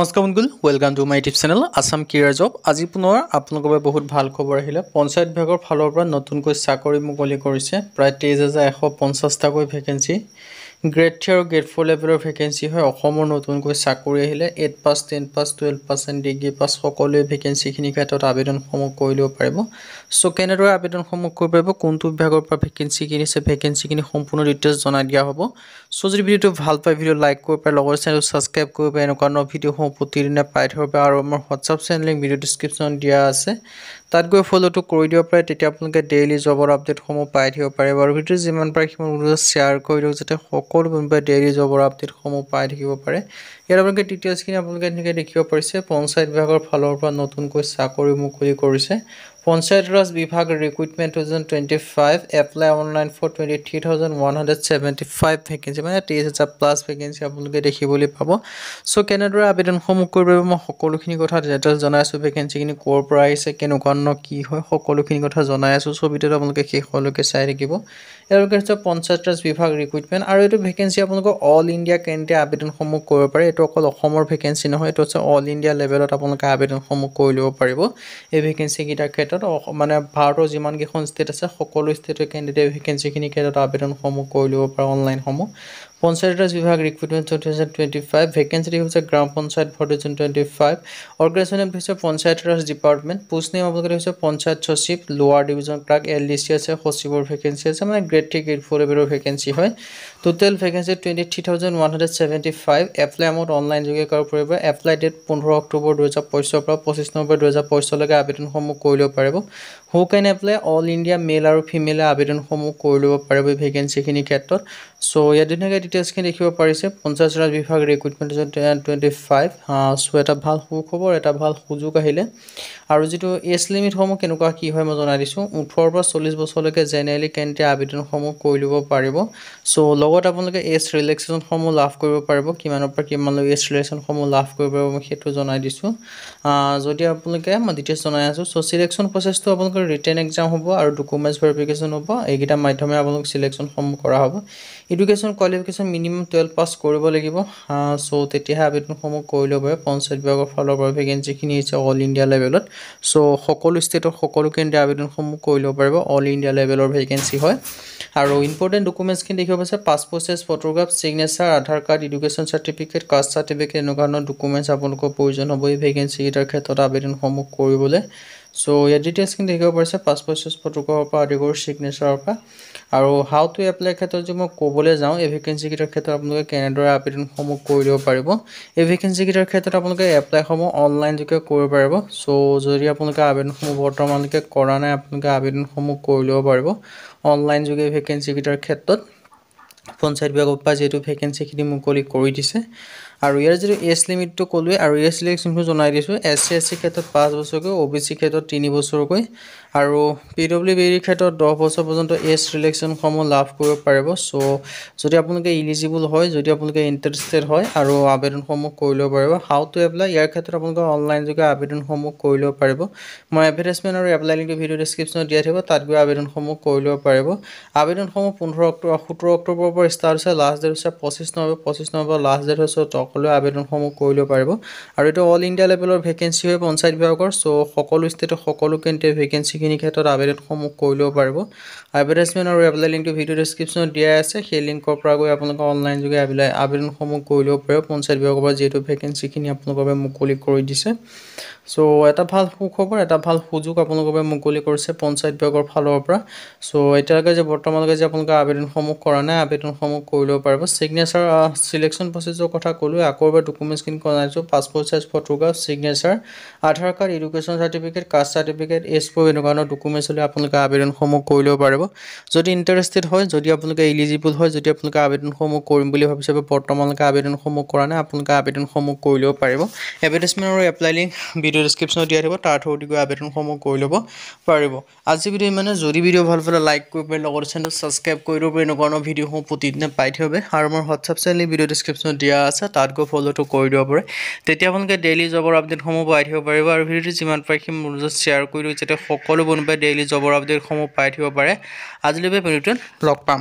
নমস্কাৰ বন্ধুসকল, welcome to my YouTube channel Assam career job. আজি পুনৰ আপোনালোকৰ বাবে বহুত ভাল খবৰ আহিলে। পঞ্চায়ত বিভাগৰ ফালৰ পৰা নতুনকৈ চাকৰি মুকলি কৰিছে। প্ৰায় 23,150টাকৈ ভেকেঞ্চি, গ্ৰেড 3 আৰু গ্ৰেড 4 লেভেলৰ ভেকেঞ্চি হয়। অসমৰ নতুনকৈ চাকৰি আহিলে 8 পাছ, 10 পাছ, 12 পাছ এণ্ড ডিগ্ৰী পাছ সকলোৱে ভেকেঞ্চিখিনিৰ ক্ষেত্ৰত আবেদনসমূহ কৰি ল'ব পাৰিব। চ' কেনেদৰে আবেদনসমূহ কৰিব পাৰিব, কোনটো বিভাগৰ পৰা ভেকেঞ্চি কিনিছে, ভেকেঞ্চিখিনি সম্পূৰ্ণ ডিটেইলছ জনাই দিয়া হ'ব। চ' যদি ভিডিঅ'টো ভাল পায়, ভিডিঅ' লাইক কৰিব পাৰে, লগৰ চেনেলটো ছাবস্ক্ৰাইব কৰিব পাৰে। এনেকুৱা ধৰণৰ ভিডিঅ'সমূহ প্ৰতিদিনে পাই থাকিব পাৰে। আৰু আমাৰ হোৱাটছআপ চেনেল লিংক ভিডিঅ' ডিছক্ৰিপশ্যনত দিয়া আছে, তাত গৈ ফ'ল'টো কৰি দিব পাৰে। তেতিয়া আপোনালোকে ডেইলি জবৰ আপডেটসমূহ পাই থাকিব পাৰিব। আৰু ভিডিঅ' যিমান পাৰে সিমান শ্বেয়াৰ কৰি দিয়ক, যাতে সকলো কোনোবাই ডেইলি জবৰ আপডেটসমূহ পাই থাকিব পাৰে। ইয়াত আপোনালোকে ডিটেইলছখিনি আপোনালোকে এনেকৈ দেখিব পাৰিছে। পঞ্চায়ত বিভাগৰ ফালৰ পৰা নতুনকৈ চাকৰি মুকলি কৰিছে। পঞ্চায়ত ৰাজ বিভাগ recruitment 2025 apply online for 23,175 vacancy, মানে 23,000+ ভেকেঞ্চি আপোনালোকে দেখিবলৈ পাব। চ' কেনেদৰে আবেদনসমূহ কৰিব পাৰিব মই সকলোখিনি কথা ডিটেইলছ জনাই আছোঁ। ভেকেঞ্চিখিনি ক'ৰ পৰা আহিছে, কেনেকুৱা ধৰণৰ কি হয়, সকলোখিনি কথা জনাই আছোঁ। চ' ভিডিঅ'টো আপোনালোকে শেষলৈকে চাই থাকিব। তেওঁলোকে হৈছে পঞ্চায়ত ৰাজ বিভাগ ৰিক্ৰুইটমেণ্ট, আৰু এইটো ভেকেঞ্চি আপোনালোকৰ অল ইণ্ডিয়া কেন্দ্ৰীয় আবেদনসমূহ কৰিব পাৰে। এইটো অকল অসমৰ ভেকেঞ্চি নহয়, এইটো হৈছে অল ইণ্ডিয়া লেভেলত আপোনালোকে আবেদনসমূহ কৰি ল'ব পাৰিব। এই ভেকেঞ্চিকেইটাৰ ক্ষেত্ৰত মানে ভাৰতৰ যিমানকেইখন ষ্টেট আছে সকলো ষ্টেটৰ কেণ্ডিডেট ভেকেঞ্চিখিনিৰ ক্ষেত্ৰত আবেদনসমূহ কৰি ল'ব পাৰে অনলাইনসমূহ। পঞ্চায়ত ৰাজ বিভাগ ৰিক্ৰুইটমেণ্ট 2025 ভেকেঞ্চি হৈছে গ্ৰাম পঞ্চায়ত ফৰ 2025। অৰ্গেনাইজেশ্যন হৈছে পঞ্চায়ত ৰাজ ডিপাৰ্টমেণ্ট। পোষ্ট নেম আপোনালোকে হৈছে পঞ্চায়ত সচিব, লোৱাৰ ডিভিজন ক্লাৰ্ক, LDC আছে, সচিবৰ ভেকেঞ্চি আছে, মানে গ্ৰেড 3 গ্ৰেড 4 লেভেলৰ ভেকেঞ্চি হয়। Total vacancy 23,175। Apply amount online যোগে কৰিব পাৰিব। এপ্লাই ডেট 15 অক্টোবৰ 2025 পৰা 25 নৱেম্বৰ 2025লৈকে আবেদনসমূহ কৰি ল'ব পাৰিব। হু কেন এপ্লাই, অল ইণ্ডিয়া মেল আৰু ফিমেলে আবেদনসমূহ কৰি ল'ব পাৰিব এই ভেকেঞ্চিখিনিৰ ক্ষেত্ৰত। চ' ইয়াত ধুনীয়াকৈ ডিটেইলছখিনি দেখিব পাৰিছে। পঞ্চায়ত ৰাজ বিভাগ ৰিক্ৰুইটমেণ্ট 2025। চ' এটা ভাল সুখবৰ, এটা ভাল সুযোগ আহিলে। আৰু যিটো এজ লিমিটসমূহ কেনেকুৱা কি হয় মই জনাই দিছোঁ। 18 পৰা 40 বছৰলৈকে জেনেৰেলি কেন্দ্ৰীয় আবেদনসমূহ কৰি ল'ব পাৰিব। চ' লগত আপোনালোকে এজ ৰিলেক্সেশ্যনসমূহ লাভ কৰিব পাৰিব। কিমানৰ পৰা কিমানলৈ এজ ৰিলেক্সেশ্যনসমূহ লাভ কৰিব পাৰিব মই সেইটো জনাই দিছোঁ। যদি আপোনালোকে মই ডিটেইলছ জনাই আছোঁ। চ' চিলেকশ্যন প্ৰচেছটো আপোনালোকৰ ৰিটেন এক্সাম হ'ব আৰু ডকুমেণ্টছ ভেৰিফিকেশ্যন হ'ব। এইকেইটা মাধ্যমেৰে আপোনালোক চিলেকশ্যনসমূহ কৰা হ'ব। এডুকেশ্যন কোৱালিফিকেশ্যন মিনিমাম 12 পাছ কৰিব লাগিব। চ' তেতিয়াহে আবেদনসমূহ কৰি ল'ব পাৰে। পঞ্চায়ত বিভাগৰ ফালৰ পৰা ভেকেঞ্চিখিনি হৈছে অল ইণ্ডিয়া লেভেলত। চ' সকলো ষ্টেটৰ সকলো কেন্দ্ৰীয় আবেদনসমূহ কৰি ল'ব পাৰিব। অল ইণ্ডিয়া লেভেলৰ ভেকেঞ্চি হয়। আৰু ইম্পৰ্টেণ্ট ডকুমেণ্টছখিনি দেখিব পাইছে। Passport size photograph, signature, Aadhaar card, education certificate, caste certificate, এনেকুৱা ধৰণৰ ডকুমেণ্টছ আপোনালোকৰ প্ৰয়োজন হ'ব এই ভেকেঞ্চিকেইটাৰ ক্ষেত্ৰত আবেদনসমূহ কৰিবলৈ। চ' ইয়াত ডিটেইলছখিনি দেখিব পাৰিছে। পাছপ'ৰ্ট চাইজ ফটোগ্ৰাফৰ পৰা আদি কৰি ছিগনেচাৰৰ পৰা। আৰু হাউ টু এপ্লাই ক্ষেত্ৰত যদি মই ক'বলৈ যাওঁ, এই ভেকেঞ্চিকেইটাৰ ক্ষেত্ৰত আপোনালোকে কেনেদৰে আবেদনসমূহ কৰি ল'ব পাৰিব। এই ভেকেঞ্চিকেইটাৰ ক্ষেত্ৰত আপোনালোকে এপ্লাইসমূহ অনলাইন যোগে কৰিব পাৰিব। চ' যদি আপোনালোকে আবেদনসমূহ বৰ্তমানলৈকে কৰা নাই, আপোনালোকে আবেদনসমূহ কৰি ল'ব পাৰিব অনলাইন যোগে ভেকেঞ্চিকেইটাৰ ক্ষেত্ৰত। পঞ্চায়ত বিভাগৰ পৰা যিহেতু ভেকেঞ্চিখিনি মুকলি কৰি দিছে। আৰু ইয়াৰ যিটো এজ লিমিটটো ক'লোৱে, আৰু এজ ৰিলেক্সেশ্যনটো জনাই দিছোঁ। SC SC ক্ষেত্ৰত 5 বছৰকৈ, OBC ক্ষেত্ৰত 3 বছৰকৈ, আৰু PWBৰ ক্ষেত্ৰত 10 বছৰ পৰ্যন্ত এজ ৰিলেক্সেশ্যনসমূহ লাভ কৰিব পাৰিব। চ' যদি আপোনালোকে ইলিজিবল হয়, যদি আপোনালোকে ইণ্টাৰেষ্টেড হয়, আৰু আবেদনসমূহ কৰি ল'ব পাৰিব। হাউ টু এপ্লাই, ইয়াৰ ক্ষেত্ৰত আপোনালোকে অনলাইন যোগে আবেদনসমূহ কৰি ল'ব পাৰিব। মই এডভাৰটাইজমেণ্ট আৰু এপ্লাই লিংকটো ভিডিঅ' ডিছক্ৰিপশ্যনত দিয়া থাকিব, তাত গৈ আবেদনসমূহ কৰি ল'ব পাৰিব। আবেদনসমূহ 17 অক্টোবৰৰ পৰা ষ্টাৰ্ট হৈছে। লাষ্ট ডেট হৈছে 25 নৱেম্বৰ। 25 নৱেম্বৰ লাষ্ট ডেট হৈছে। সকলোৱে আবেদনসমূহ কৰি ল'ব পাৰিব। আৰু এইটো অল ইণ্ডিয়া লেভেলৰ ভেকেঞ্চি হয় পঞ্চায়ত বিভাগৰ। চ' সকলো ষ্টেটৰ সকলো কেন্দ্ৰীয় ভেকেঞ্চিখিনিৰ ক্ষেত্ৰত আবেদনসমূহ কৰি ল'ব পাৰিব। এডভাৰটাইজমেণ্ট আৰু এপ্লাই লিংকটো ভিডিঅ' ডিছক্ৰিপশ্যনত দিয়া আছে, সেই লিংকৰ পৰা গৈ আপোনালোকে অনলাইন যোগে আবেদনসমূহ কৰি ল'ব পাৰিব। পঞ্চায়ত বিভাগৰ পৰা যিহেতু ভেকেঞ্চিখিনি আপোনালোকৰ বাবে মুকলি কৰি দিছে। চ' এটা ভাল সুখবৰ, এটা ভাল সুযোগ আপোনালোকৰ বাবে মুকলি কৰিছে পঞ্চায়ত বিভাগৰ ফালৰ পৰা। চ' এতিয়ালৈকে যে বৰ্তমানলৈকে যে আপোনালোকে আবেদনসমূহ কৰা নাই, আবেদনসমূহ কৰি ল'ব পাৰিব। ছিগনেচাৰ চিলেকশ্যন প্ৰচেছৰ কথা ক'লোঁ, আকৌ এবাৰ ডকুমেণ্টছখিনি জনাইছোঁ। Passport size photograph, signature, Aadhaar card, education certificate, caste certificate, age proof, এনেকুৱা ধৰণৰ ডকুমেণ্টছ হ'লে আপোনালোকে আবেদনসমূহ কৰি ল'ব পাৰিব। যদি ইণ্টাৰেষ্টেড হয়, যদি আপোনালোকে ইলিজিবল হয়, যদি আপোনালোকে আবেদনসমূহ কৰিম বুলি ভাবিছে বা বৰ্তমানলৈকে আবেদনসমূহ কৰা নাই, আপোনালোকে আবেদনসমূহ কৰি ল'ব পাৰিব। এডভাৰটাইজমেণ্ট আৰু এপ্লাই লিংক ভিডিঅ' ডিছক্ৰিপশ্যনত দিয়া থাকিব, তাৰ থ্ৰুদি গৈ আবেদনসমূহ কৰি ল'ব পাৰিব। আজি ভিডিঅ' ইমানে। যদি ভিডিঅ' ভাল পালে লাইক কৰিব পাৰে, লগতে চেনেলটো ছাবস্ক্ৰাইব কৰি ল'ব পাৰে। এনেকুৱা ধৰণৰ ভিডিঅ'সমূহ প্ৰতিদিনে পাই থাকিব। আৰু মোৰ হোৱাটছআপ চেনেল ভিডিঅ' ডিছক্ৰিপশ্যনত দিয়া আছে, তাত গৈ ফ'ল'টো কৰি দিব পাৰে। তেতিয়া আপোনালোকে ডেইলি জবৰ আপডেটসমূহ পাই থাকিব পাৰিব। আৰু ভিডিঅ'টো যিমান পাৰে সিমান শ্বেয়াৰ কৰি দিওঁ, যাতে সকলো কোনোবাই ডেইলি জবৰ আপডেটসমূহ পাই থাকিব পাৰে। আজিলৈকে ভিডিঅ'টোত লগ পাম।